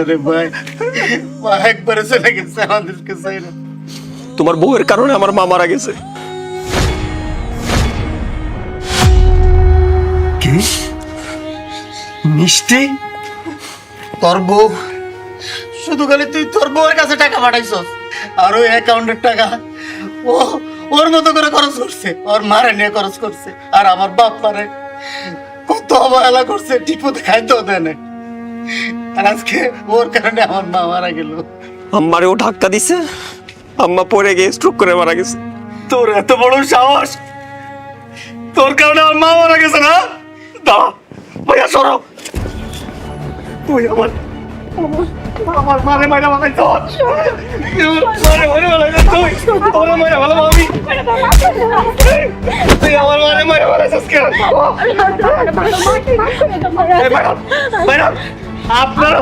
আরে ভাই মা একবারে চলে গেছে আমাদেরকে চাইলে। তোমার বউয়ের কারণে আমার মা মারা গেছে। কি মিষ্টি তোর বউ? শুধু খালি তুই তোর বউয়ের কাছে টাকা পাঠাইছস আর ওই অ্যাকাউন্টের টাকা ও ওর মতো করে খরচ করছে, ওর মারে নিয়ে খরচ করছে। আর আমার বাপ মারে কত অবহেলা করছে, ঠিক মতো খাইতেও দেয় না। আর আজকে ওর কারণে আমার মা মারা গেল। আম্মারে ও ধাক্কা দিছে, আম্মা পড়ে গিয়ে স্ট্রোক করে মারা গেছে। তোর এত বড় সাহস, তোর কারণে আমার মা মারা গেছে না? দাঁড়া ভাইয়া সরো, তুই আমার আমার মারে মারা মারা তোর মারে মারে মারা তুই তোর মারে ভালো আমি তুই আমার মারে মারে মারা সস্কে আপনারা